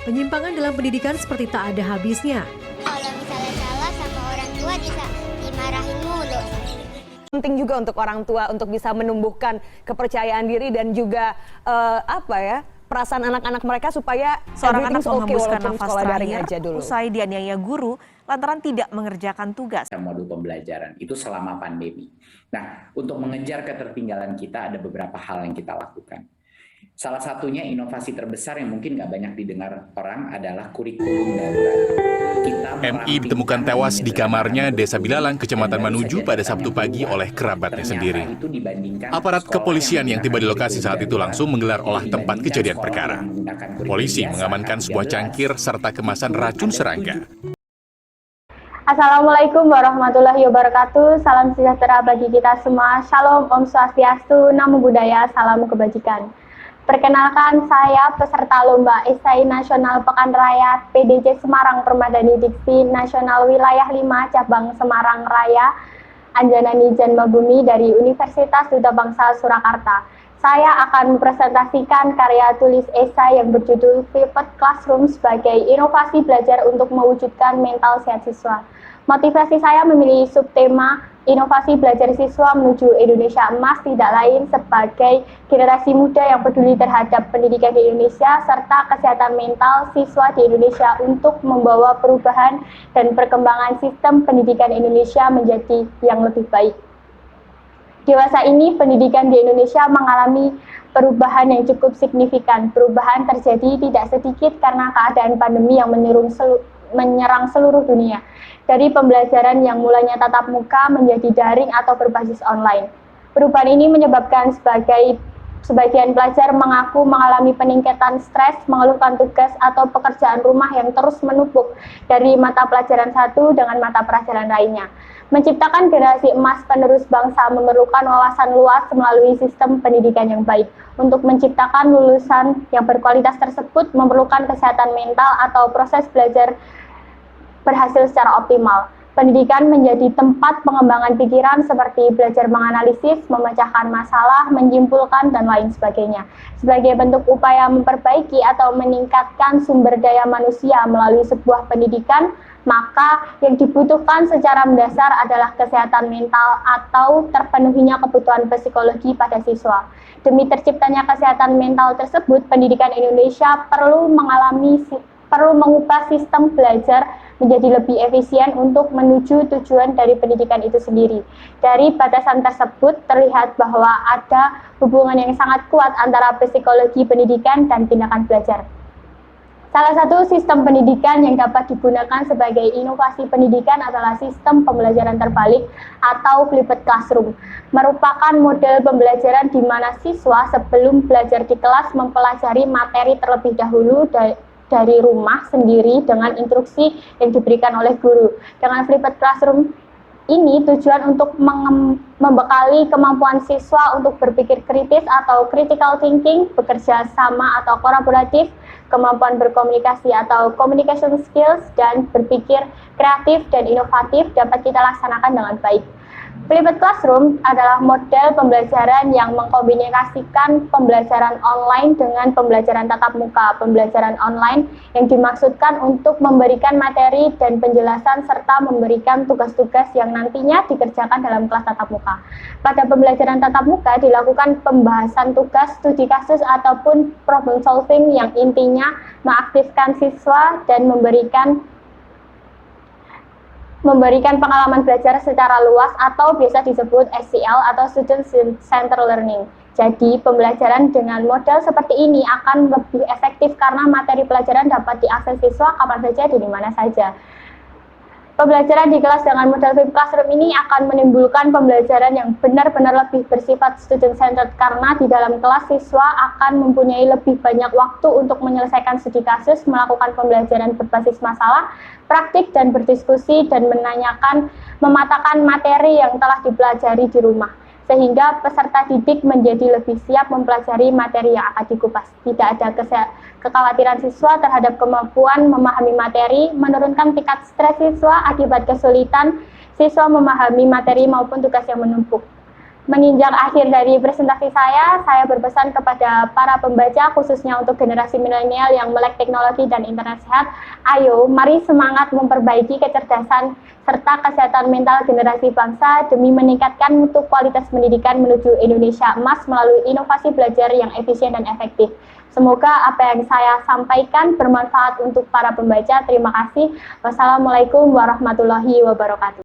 Penyimpangan dalam pendidikan seperti tak ada habisnya. Kalau misalnya salah sama orang tua bisa dimarahin mulu. Penting juga untuk orang tua untuk bisa menumbuhkan kepercayaan diri dan juga perasaan anak-anak mereka supaya Seorang anak menghembuskan walaupun nafas sekolah daring terakhir aja dulu. usai dianiaya guru lantaran tidak mengerjakan tugas. Modul pembelajaran itu selama pandemi. Nah, untuk mengejar ketertinggalan kita ada beberapa hal yang kita lakukan. Salah satunya inovasi terbesar yang mungkin nggak banyak didengar orang adalah kurikulum darurat. MI ditemukan tewas di kamarnya Desa Bilalang, Kecamatan Manuju pada Sabtu pagi oleh kerabatnya sendiri. Aparat kepolisian yang tiba di lokasi saat itu langsung menggelar olah tempat kejadian perkara. Polisi mengamankan sebuah cangkir serta kemasan racun serangga. Assalamualaikum warahmatullahi wabarakatuh. Salam sejahtera bagi kita semua. Shalom, Om Swastiastu, Namo Buddhaya, salam kebajikan. Perkenalkan, saya peserta Lomba Esai Nasional Pekan Raya PDJ Semarang Permadani Diksi Nasional Wilayah 5 Cabang Semarang Raya Anjanani Janmabumi dari Universitas Duta Bangsa Surakarta. Saya akan mempresentasikan karya tulis esai yang berjudul Flipped Classroom sebagai inovasi belajar untuk mewujudkan mental sehat siswa. Motivasi saya memilih subtema inovasi belajar siswa menuju Indonesia Emas tidak lain sebagai generasi muda yang peduli terhadap pendidikan di Indonesia serta kesehatan mental siswa di Indonesia untuk membawa perubahan dan perkembangan sistem pendidikan Indonesia menjadi yang lebih baik. Dewasa ini pendidikan di Indonesia mengalami perubahan yang cukup signifikan. Perubahan terjadi tidak sedikit karena keadaan pandemi yang menyerang seluruh dunia. Dari pembelajaran yang mulanya tatap muka menjadi daring atau berbasis online. Perubahan ini menyebabkan sebagian pelajar mengaku mengalami peningkatan stres, mengeluhkan tugas atau pekerjaan rumah yang terus menumpuk dari mata pelajaran satu dengan mata pelajaran lainnya. Menciptakan generasi emas penerus bangsa memerlukan wawasan luas melalui sistem pendidikan yang baik. Untuk menciptakan lulusan yang berkualitas tersebut memerlukan kesehatan mental atau proses belajar berhasil secara optimal. Pendidikan menjadi tempat pengembangan pikiran seperti belajar menganalisis, memecahkan masalah, menyimpulkan, dan lain sebagainya. Sebagai bentuk upaya memperbaiki atau meningkatkan sumber daya manusia melalui sebuah pendidikan, maka yang dibutuhkan secara mendasar adalah kesehatan mental atau terpenuhinya kebutuhan psikologi pada siswa. Demi terciptanya kesehatan mental tersebut, pendidikan Indonesia perlu mengubah sistem belajar menjadi lebih efisien untuk menuju tujuan dari pendidikan itu sendiri. Dari batasan tersebut terlihat bahwa ada hubungan yang sangat kuat antara psikologi pendidikan dan tindakan belajar. Salah satu sistem pendidikan yang dapat digunakan sebagai inovasi pendidikan adalah sistem pembelajaran terbalik atau flipped classroom. Merupakan model pembelajaran di mana siswa sebelum belajar di kelas mempelajari materi terlebih dahulu dari rumah sendiri dengan instruksi yang diberikan oleh guru. Dengan flipped classroom ini tujuan untuk membekali kemampuan siswa untuk berpikir kritis atau critical thinking, bekerja sama atau kolaboratif, kemampuan berkomunikasi atau communication skills, dan berpikir kreatif dan inovatif dapat kita laksanakan dengan baik. Flipped Classroom adalah model pembelajaran yang mengkombinasikan pembelajaran online dengan pembelajaran tatap muka. Pembelajaran online yang dimaksudkan untuk memberikan materi dan penjelasan serta memberikan tugas-tugas yang nantinya dikerjakan dalam kelas tatap muka. Pada pembelajaran tatap muka dilakukan pembahasan tugas, studi kasus, ataupun problem solving yang intinya mengaktifkan siswa dan memberikan pengalaman belajar secara luas atau biasa disebut SCL atau Student Centered Learning. Jadi, pembelajaran dengan model seperti ini akan lebih efektif karena materi pelajaran dapat diakses siswa kapan saja dan di mana saja. Pembelajaran di kelas dengan model flipped classroom ini akan menimbulkan pembelajaran yang benar-benar lebih bersifat student-centered karena di dalam kelas siswa akan mempunyai lebih banyak waktu untuk menyelesaikan studi kasus, melakukan pembelajaran berbasis masalah, praktik dan berdiskusi dan mematakan materi yang telah dipelajari di rumah. Sehingga peserta didik menjadi lebih siap mempelajari materi yang akan dikupas. Tidak ada kekhawatiran siswa terhadap kemampuan memahami materi, menurunkan tingkat stres siswa akibat kesulitan siswa memahami materi maupun tugas yang menumpuk. Menginjak akhir dari presentasi saya berpesan kepada para pembaca, khususnya untuk generasi milenial yang melek teknologi dan internet sehat. Ayo, mari semangat memperbaiki kecerdasan serta kesehatan mental generasi bangsa demi meningkatkan mutu kualitas pendidikan menuju Indonesia emas melalui inovasi belajar yang efisien dan efektif. Semoga apa yang saya sampaikan bermanfaat untuk para pembaca. Terima kasih. Wassalamualaikum warahmatullahi wabarakatuh.